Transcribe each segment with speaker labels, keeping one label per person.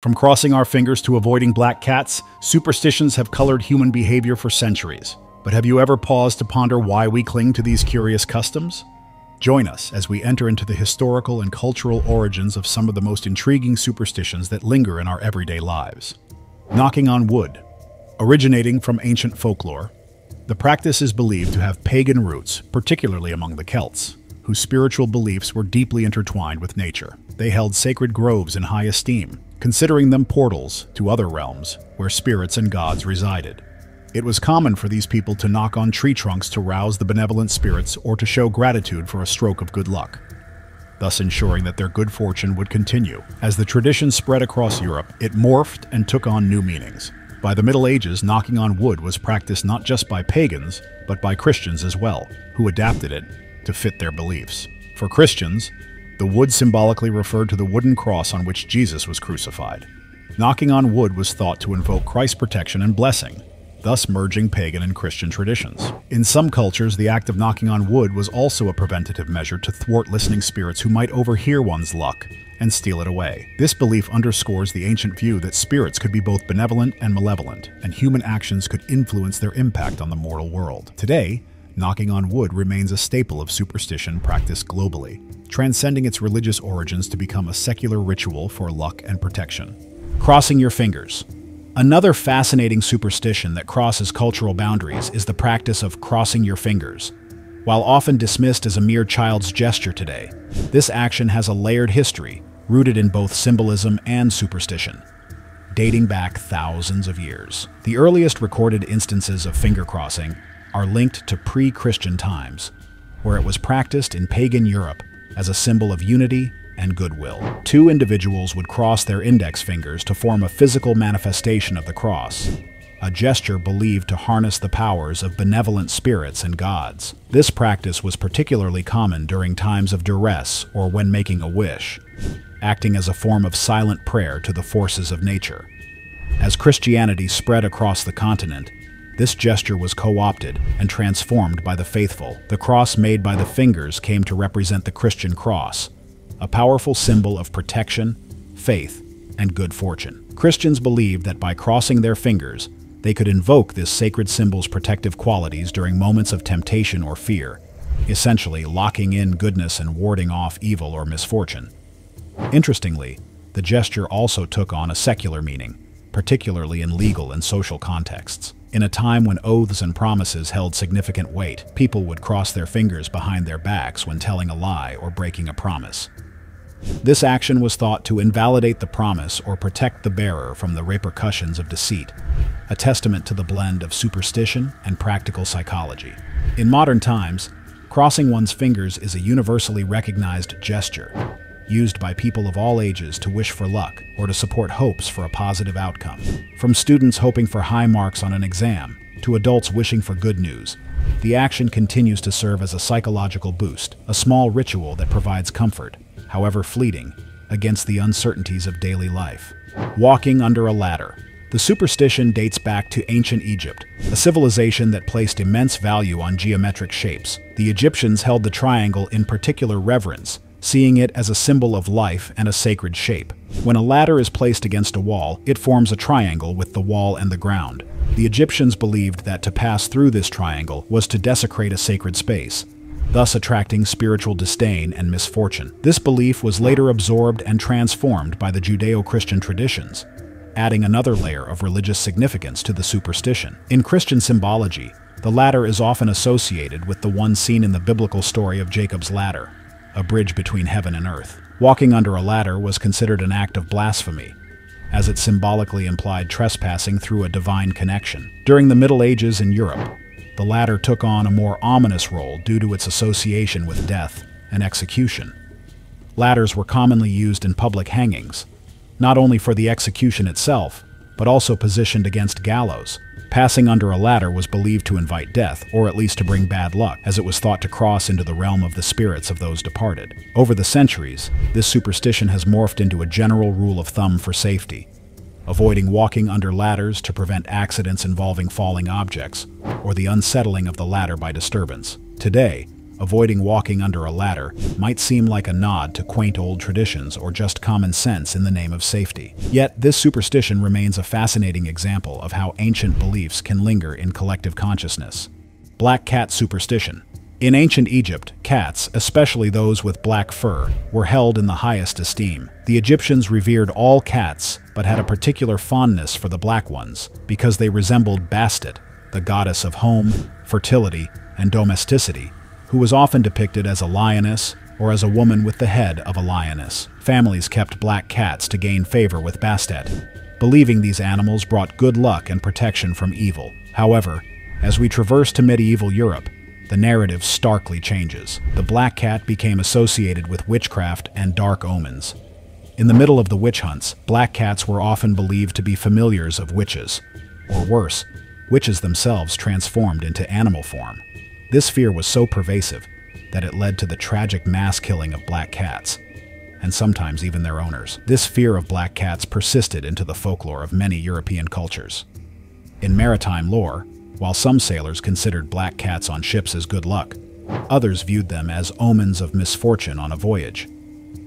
Speaker 1: From crossing our fingers to avoiding black cats, superstitions have colored human behavior for centuries. But have you ever paused to ponder why we cling to these curious customs? Join us as we enter into the historical and cultural origins of some of the most intriguing superstitions that linger in our everyday lives. Knocking on wood. Originating from ancient folklore, the practice is believed to have pagan roots, particularly among the Celts, whose spiritual beliefs were deeply intertwined with nature. They held sacred groves in high esteem, considering them portals to other realms where spirits and gods resided. It was common for these people to knock on tree trunks to rouse the benevolent spirits or to show gratitude for a stroke of good luck, thus ensuring that their good fortune would continue. As the tradition spread across Europe, it morphed and took on new meanings. By the Middle Ages, knocking on wood was practiced not just by pagans, but by Christians as well, who adapted it to fit their beliefs. For Christians, the wood symbolically referred to the wooden cross on which Jesus was crucified. Knocking on wood was thought to invoke Christ's protection and blessing, thus merging pagan and Christian traditions. In some cultures, the act of knocking on wood was also a preventative measure to thwart listening spirits who might overhear one's luck and steal it away. This belief underscores the ancient view that spirits could be both benevolent and malevolent, and human actions could influence their impact on the mortal world. Today, knocking on wood remains a staple of superstition practiced globally, transcending its religious origins to become a secular ritual for luck and protection. Crossing your fingers. Another fascinating superstition that crosses cultural boundaries is the practice of crossing your fingers. While often dismissed as a mere child's gesture today, this action has a layered history, rooted in both symbolism and superstition, dating back thousands of years. The earliest recorded instances of finger crossing are linked to pre-Christian times, where it was practiced in pagan Europe as a symbol of unity and goodwill. Two individuals would cross their index fingers to form a physical manifestation of the cross, a gesture believed to harness the powers of benevolent spirits and gods. This practice was particularly common during times of duress or when making a wish, acting as a form of silent prayer to the forces of nature. As Christianity spread across the continent, this gesture was co-opted and transformed by the faithful. The cross made by the fingers came to represent the Christian cross, a powerful symbol of protection, faith, and good fortune. Christians believed that by crossing their fingers, they could invoke this sacred symbol's protective qualities during moments of temptation or fear, essentially locking in goodness and warding off evil or misfortune. Interestingly, the gesture also took on a secular meaning, particularly in legal and social contexts. In a time when oaths and promises held significant weight, people would cross their fingers behind their backs when telling a lie or breaking a promise. This action was thought to invalidate the promise or protect the bearer from the repercussions of deceit, a testament to the blend of superstition and practical psychology. In modern times, crossing one's fingers is a universally recognized gesture, used by people of all ages to wish for luck or to support hopes for a positive outcome. From students hoping for high marks on an exam to adults wishing for good news, the action continues to serve as a psychological boost, a small ritual that provides comfort, however fleeting, against the uncertainties of daily life. Walking under a ladder. The superstition dates back to ancient Egypt, a civilization that placed immense value on geometric shapes. The Egyptians held the triangle in particular reverence, seeing it as a symbol of life and a sacred shape. When a ladder is placed against a wall, it forms a triangle with the wall and the ground. The Egyptians believed that to pass through this triangle was to desecrate a sacred space, thus attracting spiritual disdain and misfortune. This belief was later absorbed and transformed by the Judeo-Christian traditions, adding another layer of religious significance to the superstition. In Christian symbology, the ladder is often associated with the one seen in the biblical story of Jacob's ladder, a bridge between heaven and earth. Walking under a ladder was considered an act of blasphemy, as it symbolically implied trespassing through a divine connection. During the Middle Ages in Europe, the ladder took on a more ominous role due to its association with death and execution. Ladders were commonly used in public hangings, not only for the execution itself, but also positioned against gallows. Passing under a ladder was believed to invite death, or at least to bring bad luck, as it was thought to cross into the realm of the spirits of those departed. Over the centuries, this superstition has morphed into a general rule of thumb for safety, avoiding walking under ladders to prevent accidents involving falling objects, or the unsettling of the ladder by disturbance. Today, avoiding walking under a ladder might seem like a nod to quaint old traditions or just common sense in the name of safety. Yet, this superstition remains a fascinating example of how ancient beliefs can linger in collective consciousness. Black cat superstition. In ancient Egypt, cats, especially those with black fur, were held in the highest esteem. The Egyptians revered all cats, but had a particular fondness for the black ones, because they resembled Bastet, the goddess of home, fertility, and domesticity, who was often depicted as a lioness or as a woman with the head of a lioness. Families kept black cats to gain favor with Bastet, believing these animals brought good luck and protection from evil. However, as we traverse to medieval Europe, the narrative starkly changes. The black cat became associated with witchcraft and dark omens. In the middle of the witch hunts, black cats were often believed to be familiars of witches, or worse, witches themselves transformed into animal form. This fear was so pervasive that it led to the tragic mass killing of black cats, and sometimes even their owners. This fear of black cats persisted into the folklore of many European cultures. In maritime lore, while some sailors considered black cats on ships as good luck, others viewed them as omens of misfortune on a voyage.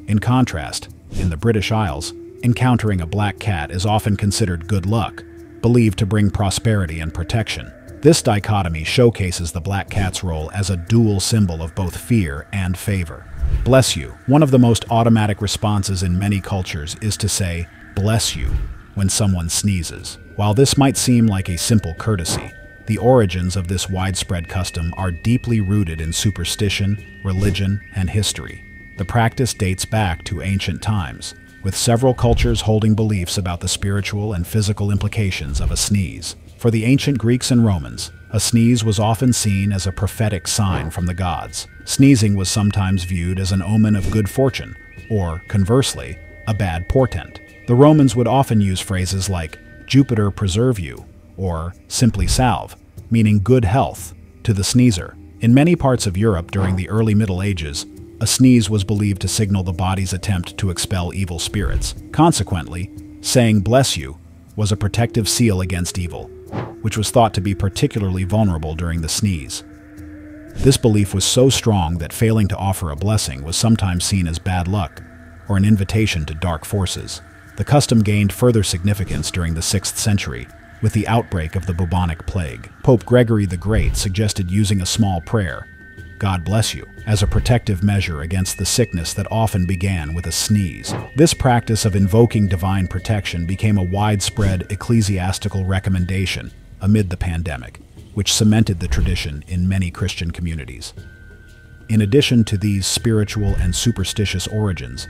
Speaker 1: In contrast, in the British Isles, encountering a black cat is often considered good luck, believed to bring prosperity and protection. This dichotomy showcases the black cat's role as a dual symbol of both fear and favor. Bless you. One of the most automatic responses in many cultures is to say, "Bless you," when someone sneezes. While this might seem like a simple courtesy, the origins of this widespread custom are deeply rooted in superstition, religion, and history. The practice dates back to ancient times, with several cultures holding beliefs about the spiritual and physical implications of a sneeze. For the ancient Greeks and Romans, a sneeze was often seen as a prophetic sign from the gods. Sneezing was sometimes viewed as an omen of good fortune, or, conversely, a bad portent. The Romans would often use phrases like, "Jupiter preserve you," or simply salve, meaning good health, to the sneezer. In many parts of Europe during the early Middle Ages, a sneeze was believed to signal the body's attempt to expel evil spirits. Consequently, saying "bless you" was a protective seal against evil, which was thought to be particularly vulnerable during the sneeze. This belief was so strong that failing to offer a blessing was sometimes seen as bad luck or an invitation to dark forces. The custom gained further significance during the 6th century, with the outbreak of the bubonic plague. Pope Gregory the Great suggested using a small prayer, "God bless you," as a protective measure against the sickness that often began with a sneeze. This practice of invoking divine protection became a widespread ecclesiastical recommendation amid the pandemic, which cemented the tradition in many Christian communities. In addition to these spiritual and superstitious origins,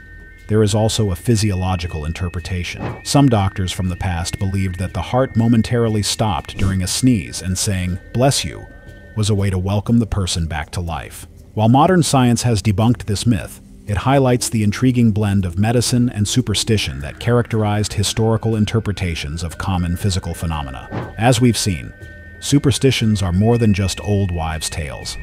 Speaker 1: there is also a physiological interpretation. Some doctors from the past believed that the heart momentarily stopped during a sneeze, and saying, "bless you," was a way to welcome the person back to life. While modern science has debunked this myth, it highlights the intriguing blend of medicine and superstition that characterized historical interpretations of common physical phenomena. As we've seen, superstitions are more than just old wives' tales.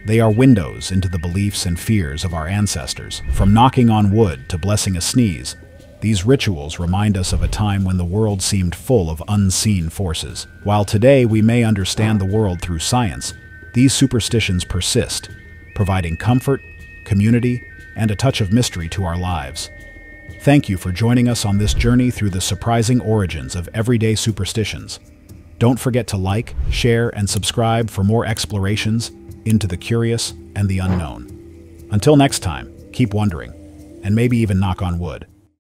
Speaker 1: They are windows into the beliefs and fears of our ancestors. From knocking on wood to blessing a sneeze, these rituals remind us of a time when the world seemed full of unseen forces. While today we may understand the world through science, these superstitions persist, providing comfort, community, and a touch of mystery to our lives. Thank you for joining us on this journey through the surprising origins of everyday superstitions. Don't forget to like, share, and subscribe for more explorations into the curious and the unknown. Until next time, keep wondering, and maybe even knock on wood.